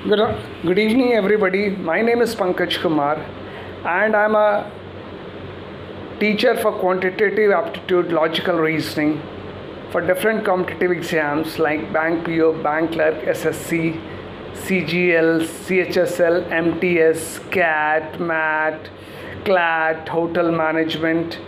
Good, good evening, everybody. My name is Pankaj Kumar, and I'm a teacher for quantitative aptitude logical reasoning for different competitive exams like Bank PO, Bank Clerk, SSC, CGL, CHSL, MTS, CAT, MAT, CLAT, Hotel Management.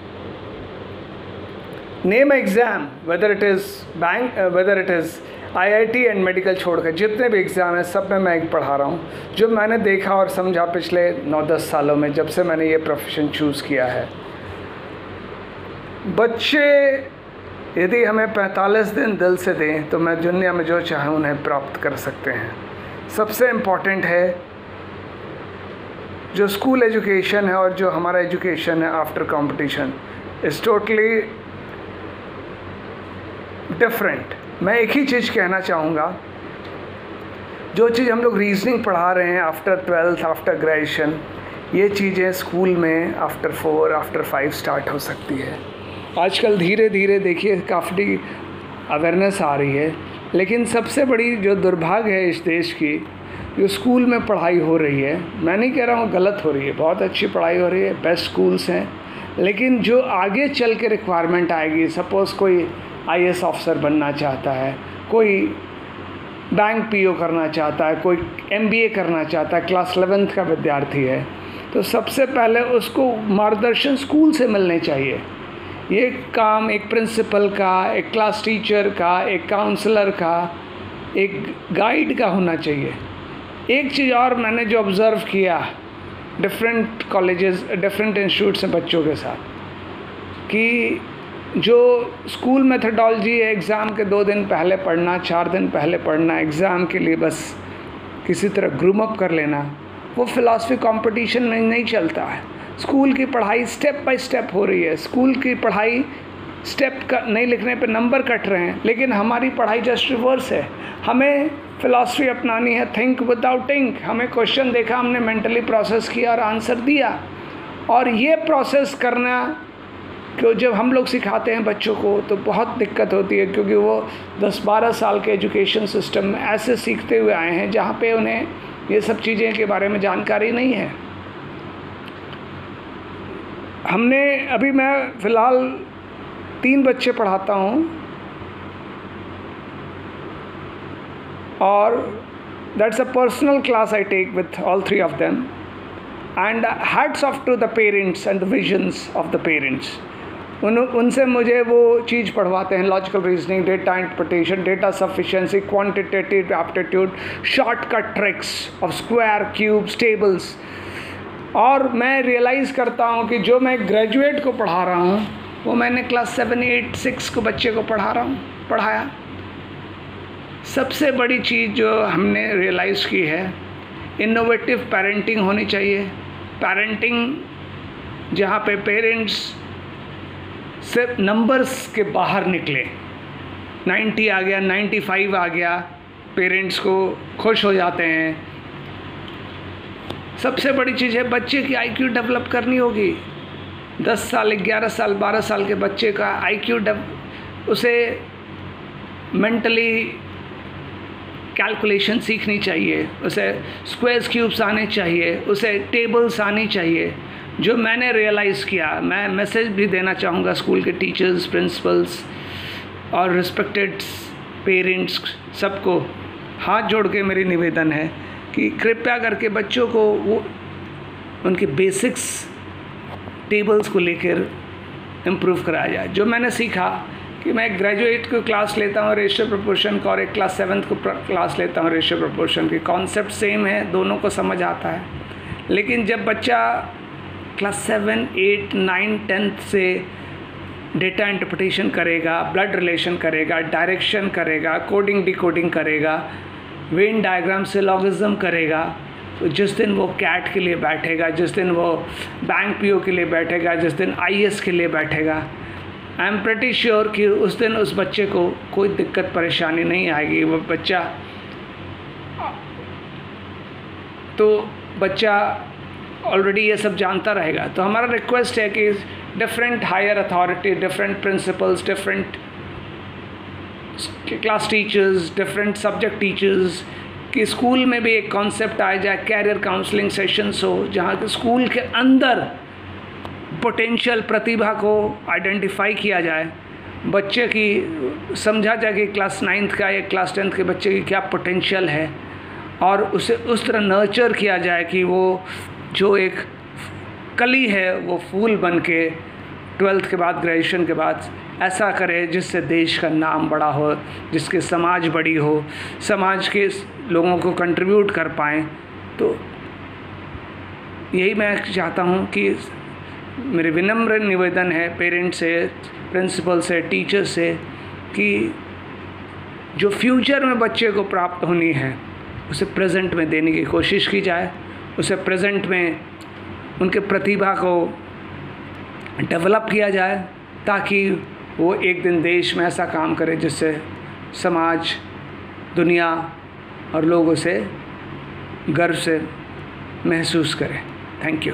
Name exam, whether it is bank, whether it is IIT and medical छोड़कर जितने भी exam हैं सब में मैं एक पढ़ा रहा हूँ। जो मैंने देखा और समझा पिछले 9-10 सालों में जब से मैंने ये प्रोफेशन चूज़ किया है, बच्चे यदि हमें 45 दिन दिल से दें तो मैं दुनिया में जो चाहूँ उन्हें प्राप्त कर सकते हैं। सबसे इम्पॉर्टेंट है जो स्कूल एजुकेशन है और जो हमारा एजुकेशन है after competition is totally different. मैं एक ही चीज़ कहना चाहूँगा, जो चीज़ हम लोग रीजनिंग पढ़ा रहे हैं आफ्टर 12th, आफ्टर ग्रेजुएशन, ये चीज़ें स्कूल में आफ्टर 4, आफ्टर 5 स्टार्ट हो सकती है। आजकल धीरे धीरे देखिए काफ़ी अवेयरनेस आ रही है, लेकिन सबसे बड़ी जो दुर्भाग्य है इस देश की, जो स्कूल में पढ़ाई हो रही है, मैं नहीं कह रहा हूँ गलत हो रही है, बहुत अच्छी पढ़ाई हो रही है, बेस्ट स्कूल्स हैं, लेकिन जो आगे चल के रिक्वायरमेंट आएगी, सपोज़ कोई IAS ऑफिसर बनना चाहता है, कोई बैंक PO करना चाहता है, कोई MBA करना चाहता है, क्लास 11th का विद्यार्थी है, तो सबसे पहले उसको मार्गदर्शन स्कूल से मिलने चाहिए। ये काम एक प्रिंसिपल का, एक क्लास टीचर का, एक काउंसलर का, एक गाइड का होना चाहिए। एक चीज़ और मैंने जो ऑब्ज़र्व किया डिफरेंट कॉलेजेस, डिफरेंट इंस्टीट्यूट से बच्चों के साथ, कि जो स्कूल मेथडोलॉजी है एग्ज़ाम के 2 दिन पहले पढ़ना, 4 दिन पहले पढ़ना, एग्ज़ाम के लिए बस किसी तरह ग्रूम अप कर लेना, वो फ़िलासफ़ी कंपटीशन में नहीं चलता है। स्कूल की पढ़ाई स्टेप बाय स्टेप हो रही है। स्कूल की पढ़ाई स्टेप का नहीं लिखने पे नंबर कट रहे हैं, लेकिन हमारी पढ़ाई जस्ट रिवर्स है। हमें फ़िलासफ़ी अपनानी है, थिंक विदाउट थिंक। हमें क्वेश्चन देखा, हमने मेंटली प्रोसेस किया और आंसर दिया। और ये प्रोसेस करना कि जब हम लोग सिखाते हैं बच्चों को तो बहुत दिक्कत होती है, क्योंकि वो 10-12 साल के एजुकेशन सिस्टम में ऐसे सीखते हुए आए हैं जहाँ पे उन्हें ये सब चीज़ें के बारे में जानकारी नहीं है। हमने अभी मैं फ़िलहाल 3 बच्चे पढ़ाता हूँ और that's a personal class I take with all 3 of them, and hats off to the parents and the visions of the parents. उनसे मुझे वो चीज़ पढ़वाते हैं, logical reasoning, data interpretation, data sufficiency, quantitative aptitude, shortcut tricks of square, cubes, tables. और मैं realise करता हूँ कि जो मैं ग्रेजुएट को पढ़ा रहा हूँ वो मैंने क्लास 7, 8, 6 को बच्चे को पढ़ाया। सबसे बड़ी चीज़ जो हमने रियलाइज़ की है, इनोवेटिव पेरेंटिंग होनी चाहिए। पेरेंटिंग जहाँ पे पेरेंट्स सिर्फ नंबर्स के बाहर निकले, 90 आ गया, 95 आ गया, पेरेंट्स को खुश हो जाते हैं। सबसे बड़ी चीज़ है बच्चे की IQ डेवलप करनी होगी। 10 साल, 11 साल, 12 साल के बच्चे का IQ उसे मेंटली कैलकुलेशन सीखनी चाहिए, उसे स्क्वायर्स, क्यूब्स आने चाहिए, उसे टेबल्स आनी चाहिए। जो मैंने रियलाइज़ किया, मैं मैसेज भी देना चाहूँगा स्कूल के टीचर्स, प्रिंसिपल्स और रिस्पेक्टेड पेरेंट्स, सबको हाथ जोड़ के मेरी निवेदन है कि कृपया करके बच्चों को वो उनके बेसिक्स टेबल्स को लेकर इम्प्रूव कराया जाए। जो मैंने सीखा कि मैं एक ग्रेजुएट को क्लास लेता हूँ रेशियो प्रोपोर्शन का, और एक क्लास 7th को क्लास लेता हूँ रेशियो प्रोपोर्शन की, कॉन्सेप्ट सेम है, दोनों को समझ आता है। लेकिन जब बच्चा क्लास 7, 8, 9, 10th से डेटा इंटरप्रिटेशन करेगा, ब्लड रिलेशन करेगा, डायरेक्शन करेगा, कोडिंग डिकोडिंग करेगा, वेन डायग्राम से लॉगिज्म करेगा, तो जिस दिन वो कैट के लिए बैठेगा, जिस दिन वो बैंक PO के लिए बैठेगा, जिस दिन IAS के लिए बैठेगा, आई एम प्रेटी श्योर कि उस दिन उस बच्चे को कोई दिक्कत परेशानी नहीं आएगी। वो बच्चा ऑलरेडी ये सब जानता रहेगा। तो हमारा रिक्वेस्ट है कि different higher authority, different principals, different class teachers, different subject teachers, कि स्कूल में भी एक कॉन्सेप्ट आ जाए, कैरियर काउंसलिंग सेशंस हो, जहाँ के स्कूल के अंदर पोटेंशियल प्रतिभा को आइडेंटिफाई किया जाए, बच्चे की समझा जाए कि क्लास 9th का या क्लास 10th के बच्चे की क्या पोटेंशियल है, और उसे उस तरह नर्चर किया जाए कि वो जो एक कली है वो फूल बन के 12th के बाद, ग्रेजुएशन के बाद ऐसा करे जिससे देश का नाम बड़ा हो, जिसके समाज बड़ी हो, समाज के लोगों को कंट्रीब्यूट कर पाएँ। तो यही मैं चाहता हूँ कि मेरे विनम्र निवेदन है पेरेंट्स से, प्रिंसिपल से, टीचर से, कि जो फ्यूचर में बच्चे को प्राप्त होनी है उसे प्रेजेंट में देने की कोशिश की जाए, उसे प्रेजेंट में उनके प्रतिभा को डेवलप किया जाए, ताकि वो एक दिन देश में ऐसा काम करे जिससे समाज, दुनिया और लोग उसे गर्व से महसूस करें। Thank you.